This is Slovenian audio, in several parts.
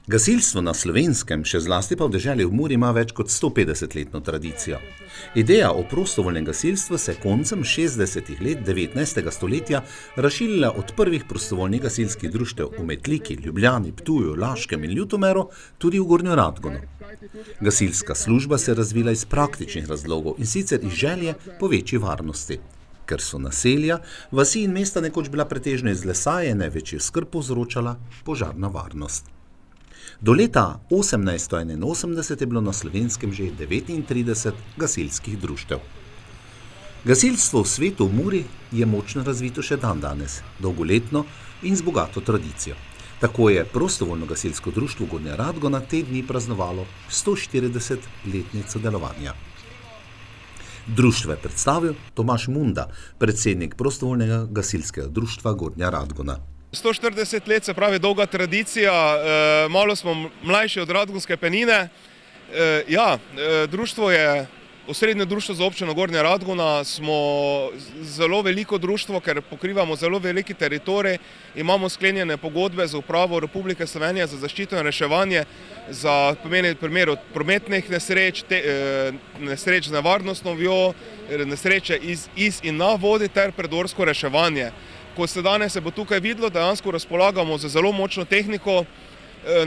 Gasilstvo na Slovenskem, še zlasti pa v deželi v Muri, ima več kot 150-letno tradicijo. Ideja o prostovoljnem gasilstvu se je koncem 60-ih let 19. stoletja razširila od prvih prostovoljnih gasilskih društev v Metliki, Ljubljani, Ptuju, Laškem in Ljutomeru tudi v Gornjo Radgono. Gasilska služba se je razvila iz praktičnih razlogov in sicer iz želje po večji varnosti. Ker so naselja, vasi in mesta nekoč bila pretežno iz lesa, je največjo skrb povzročala požarna varnost. Do leta 1881 je bilo na Slovenskem že 39 gasilskih društev. Gasilstvo v svetu v Muri je močno razvito še dandanes, dolgoletno in z bogato tradicijo. Tako je prostovoljno gasilsko društvo Gornja Radgona te dni praznovalo 140-letnico delovanja. Društvo je predstavil Tomaž Munda, predsednik prostovoljnega gasilskega društva Gornja Radgona. 140 let, se pravi dolga tradicija, malo smo mlajši od Radgonske penine. Društvo je osrednje društvo za občino Gornja Radgona, smo zelo veliko društvo, ker pokrivamo zelo veliki teritorij, imamo sklenjene pogodbe z upravo Republike Slovenije za zaščito in reševanje, za primer prometnih nesreč, nesreč z nevarnostno vjo, nesreče iz in na vodi ter predorsko reševanje. Ko se danes bo tukaj videlo, dejansko razpolagamo z zelo močno tehniko,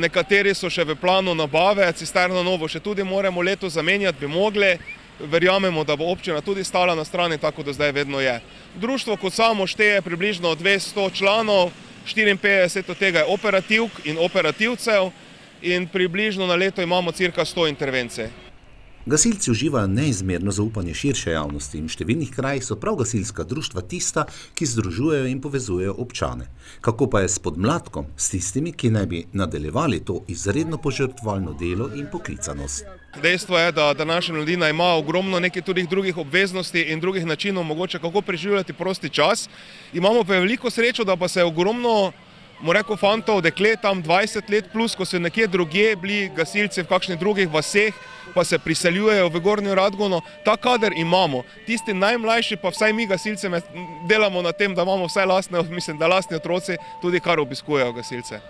nekateri so še v planu nabave, cisterno novo še tudi moramo letos zamenjati, bi mogli, verjamemo, da bo občina tudi stala na strani, tako da zdaj vedno je. Društvo kot samo šteje približno 200 članov, 54 od tega je operativk in operativcev in približno na leto imamo cirka 100 intervencij. Gasilci uživajo neizmerno zaupanje širše javnosti in v številnih krajih so prav gasilska društva tista, ki združujejo in povezujejo občane. Kako pa je s podmladkom, s tistimi, ki naj bi nadaljevali to izredno požrtvovalno delo in poklicanost? Dejstvo je, da današnja mladina ima ogromno nekih tudi drugih obveznosti in drugih načinov mogoče kako preživljati prosti čas. Imamo pa veliko srečo, da pa se je ogromno fantov, deklet tam 20 let plus, ko so nekje drugje bili gasilci v kakšnih drugih vaseh, pa se priseljujejo v Gornjo Radgono, ta kader imamo. Tisti najmlajši, pa vsaj mi gasilci delamo na tem, da imamo vsaj lastni otroci tudi kar obiskujejo gasilce.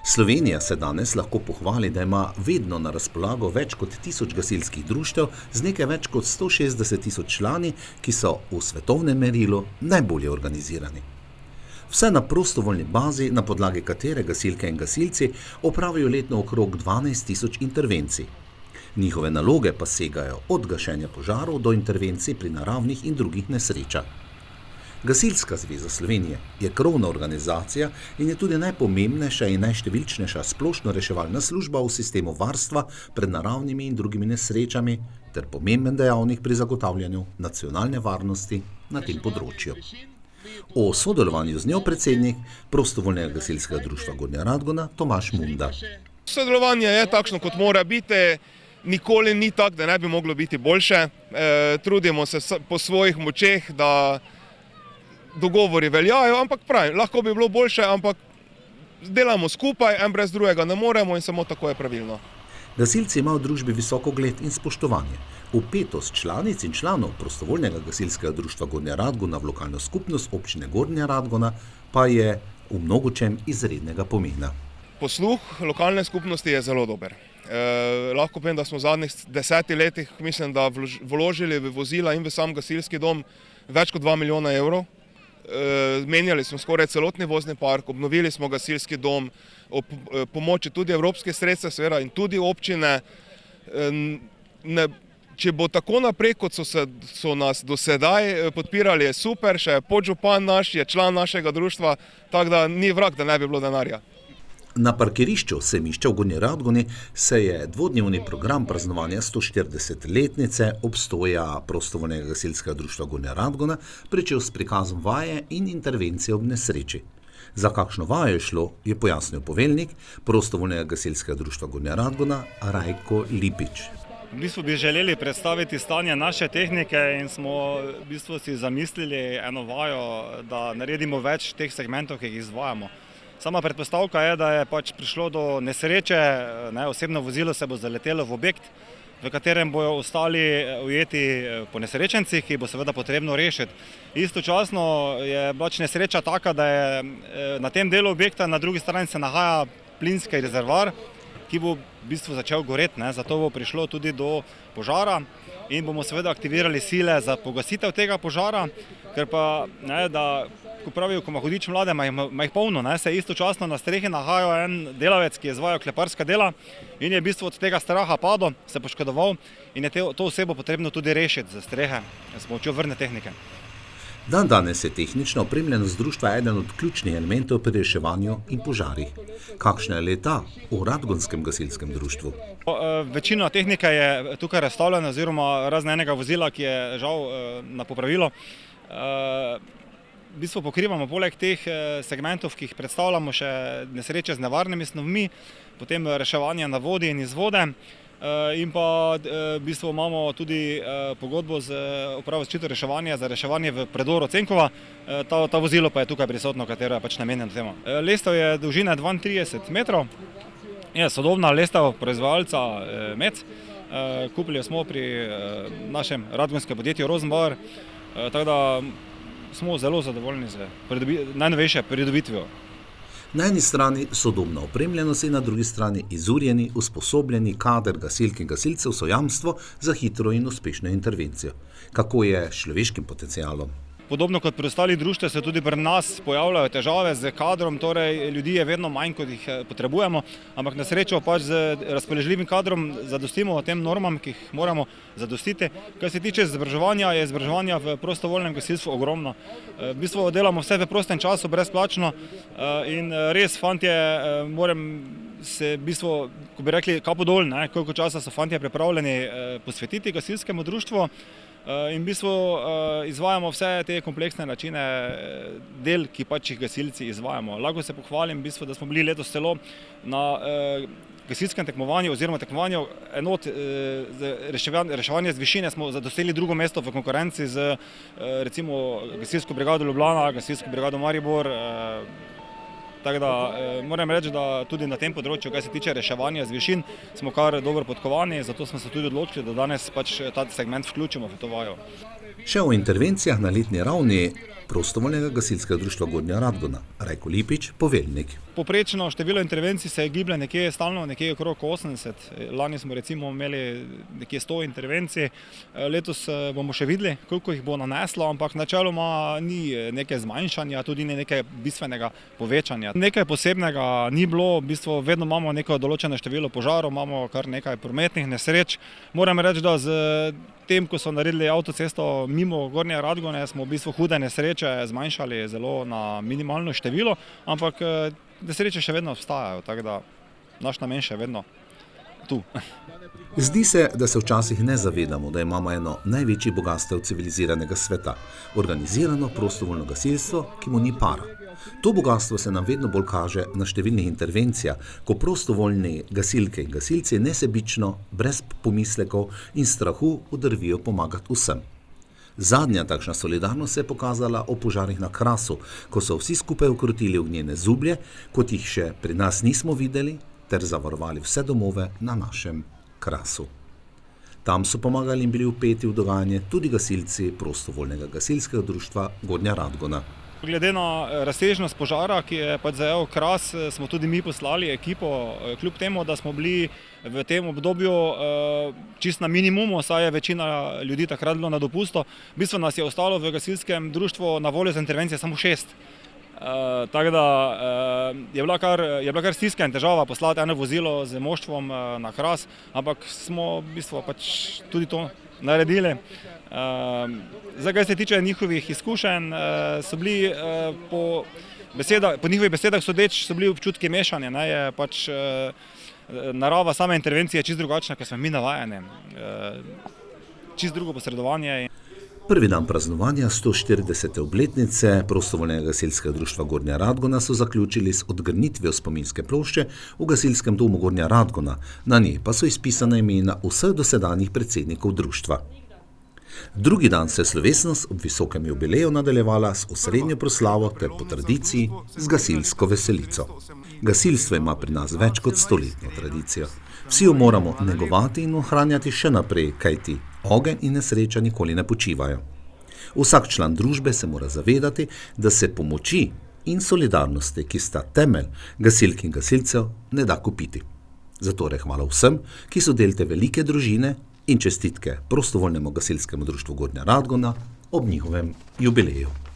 Slovenija se danes lahko pohvali, da ima vedno na razpolago več kot 1000 gasilskih društev z nekaj več kot 160 000 člani, ki so v svetovnem merilu najbolje organizirani. Vse na prostovoljni bazi, na podlagi katere gasilke in gasilci opravijo letno okrog 12 000 intervencij. Njihove naloge pa segajo od gašenja požarov do intervencij pri naravnih in drugih nesrečah. Gasilska zveza Slovenije je krovna organizacija in je tudi najpomembnejša in najštevilčnejša splošno reševalna služba v sistemu varstva pred naravnimi in drugimi nesrečami ter pomemben dejavnik pri zagotavljanju nacionalne varnosti na tem področju. O sodelovanju z njo predsednik prostovoljnega gasilskega društva Gornja Radgona Tomaž Munda. Sodelovanje je takšno, kot mora biti, nikoli ni tako, da ne bi moglo biti boljše. Trudimo se po svojih močeh, da dogovori veljajo, ampak pravim, lahko bi bilo boljše, ampak delamo skupaj, en brez drugega ne moremo in samo tako je pravilno. Gasilci imajo v družbi visoko ugled in spoštovanje. Vpetost članic in članov prostovoljnega gasilskega društva Gornja Radgona v lokalno skupnost občine Gornja Radgona pa je v mnogočem izrednega pomena. Posluh lokalne skupnosti je zelo dober. Lahko povem, da smo v zadnjih 10 letih, mislim, da vložili v vozila in v sam gasilski dom več kot 2 milijona evrov. Menjali smo skoraj celotni vozni park, obnovili smo gasilski dom, ob pomoči tudi evropskih sredstev, seveda, in tudi občine. Če bo tako naprej, kot so nas do sedaj podpirali, je super, še podžupan naš je član našega društva, tako da ni vrag, da ne bi bilo denarja. Na parkirišču sejmišča v Gornji Radgoni se je dvodnevni program praznovanja 140-letnice obstoja prostovoljnega gasilskega društva Gornja Radgona pričel s prikazom vaje in intervencije ob nesreči. Za kakšno vajo je šlo, je pojasnil poveljnik prostovoljnega gasilskega društva Gornja Radgona Rajko Lipič. V bistvu bi želeli predstaviti stanje naše tehnike in smo v bistvu si zamislili eno vajo, da naredimo več teh segmentov, ki jih izvajamo. Sama predpostavka je, da je prišlo do nesreče, osebno vozilo se bo zaletelo v objekt, v katerem bojo ostali ujeti ponesrečenci, ki bo seveda potrebno rešiti. Istočasno je nesreča taka, da je na tem delu objekta, na drugi strani se nahaja plinski rezervoar, ki bo v bistvu začel goreti, ne. Zato bo prišlo tudi do požara in bomo seveda aktivirali sile za pogasitev tega požara, ker pa, ne, da, ko pravijo, ko ima hudič mlade, ima jih polno, ne, se istočasno na strehi nahaja en delavec, ki je izvajal kleparska dela in je v bistvu od tega straha padel, se poškodoval in je to osebo potrebno tudi rešiti z strehe s pomočjo vrne tehnike. Dan danes je tehnična opremljenost društva eden od ključnih elementov pri reševanju in požarih. Kakšna je leta v Radgonskem gasilskem društvu? Večina tehnike je tukaj razstavljena oziroma razen enega vozila, ki je žal na popravilo. V bistvu pokrivamo poleg teh segmentov, ki jih predstavljamo, še nesreče z nevarnimi snovmi, potem reševanje na vodi in iz vode. In pa v bistvu imamo tudi pogodbo z Upravo za zaščito in reševanje za reševanje v predoru Cenkova. Ta vozilo pa je tukaj prisotno, katero je pač namenjeno temu. Lestev je dolžine 32 metrov, je sodobna lestev proizvajalca Mec. Kupili jo smo pri našem radgonskem podjetju Rosenbauer, tako da smo zelo zadovoljni z najnovejšo pridobitvijo. Na eni strani sodobna opremljenost in na drugi strani izurjeni, usposobljeni kader gasilk in gasilcev so jamstvo za hitro in uspešno intervencijo. Kako je s človeškim potencialom? Podobno kot pri ostalih društvih se tudi pri nas pojavljajo težave z kadrom, torej ljudi je vedno manj, kot jih potrebujemo, ampak na srečo pač z razpoložljivim kadrom zadostimo tem normam, ki jih moramo zadostiti. Kar se tiče izobraževanja, je izobraževanja v prostovoljnem gasilstvu ogromno. V bistvu delamo vse v prostem času, brezplačno in res, fantje, moram se v bistvu, ko bi rekli, kapo dol, ne, koliko časa so fantje pripravljeni posvetiti gasilskemu društvu. In v bistvu izvajamo vse te kompleksne načine del, ki pač jih gasilci izvajamo. Lahko se pohvalim, v bistvu, da smo bili letos celo na gasilskem tekmovanju oziroma tekmovanju enot reševanja z višine smo dosegli drugo mesto v konkurenci z recimo gasilsko brigado Ljubljana, gasilsko brigado Maribor. Tako da moram reči, da tudi na tem področju, kar se tiče reševanja z višin, smo kar dobro podkovani, zato smo se tudi odločili, da danes pač ta segment vključimo v to vajo. Še o intervencijah na letni ravni prostovoljnega gasilskega društva Gornja Radgona. Rajko Lipič, poveljnik. Poprečno število intervencij se giblje nekje stalno, nekje okrog 80. Lani smo recimo imeli nekje 100 intervencij. Letos bomo še videli, koliko jih bo naneslo, ampak načeloma ni neke zmanjšanja, tudi ni nekaj bistvenega povečanja. Nekaj posebnega ni bilo, v bistvu vedno imamo neko določeno število požarov, imamo kar nekaj prometnih nesreč. Moram reči, da z tem, ko so naredili avtocesto mimo Gornje Radgone, smo v bistvu hude nesreče zmanjšali zelo na minimalno število, ampak nesreče še vedno obstajajo, tako da naš namen še vedno tu. Zdi se, da se včasih ne zavedamo, da imamo eno največjih bogastev civiliziranega sveta, organizirano prostovoljno gasilstvo, ki mu ni para. To bogastvo se nam vedno bolj kaže na številnih intervencijah, ko prostovoljni gasilke in gasilci nesebično, brez pomislekov in strahu udrvijo pomagati vsem. Zadnja takšna solidarnost se je pokazala o požarih na Krasu, ko so vsi skupaj ukrotili ognjene zublje, kot jih še pri nas nismo videli, ter zavarovali vse domove na našem Krasu. Tam so pomagali in bili vpeti v dogajanje tudi gasilci prostovoljnega gasilskega društva Gornja Radgona. Glede na razsežnost požara, ki je pač zajel Kras, smo tudi mi poslali ekipo, kljub temu, da smo bili v tem obdobju čisto na minimumu, saj je večina ljudi takrat bilo na dopustu. V bistvu nas je ostalo v gasilskem društvu na voljo za intervencije samo 6. Tako da je bila kar stiska in težava poslati eno vozilo z moštvom na Kras, ampak smo v bistvu pač tudi to naredili. Zdaj, kar se tiče njihovih izkušenj, so bili po njihovih besedah sodeč, so bili občutki mešani, ne, je pač narava same intervencije čisto drugačna, kot smo mi navajeni. Čisto drugo posredovanje. Prvi dan praznovanja 140. obletnice prostovoljnega gasilskega društva Gornja Radgona so zaključili s odgrnitvijo spominske plošče v gasilskem domu Gornja Radgona, na njej pa so izpisana imena vseh dosedanjih predsednikov društva. Drugi dan se je slovesnost ob visokem jubileju nadaljevala s osrednjo proslavo ter po tradiciji z gasilsko veselico. Gasilstvo ima pri nas več kot 100-letno tradicijo. Vsi jo moramo negovati in ohranjati še naprej, kajti ogenj in nesreča nikoli ne počivajo. Vsak član družbe se mora zavedati, da se pomoči in solidarnosti, ki sta temelj gasilk in gasilcev, ne da kupiti. Zatorej hvala vsem, ki so del te velike družine in čestitke Prostovoljnemu gasilskemu društvu Gornja Radgona ob njihovem jubileju.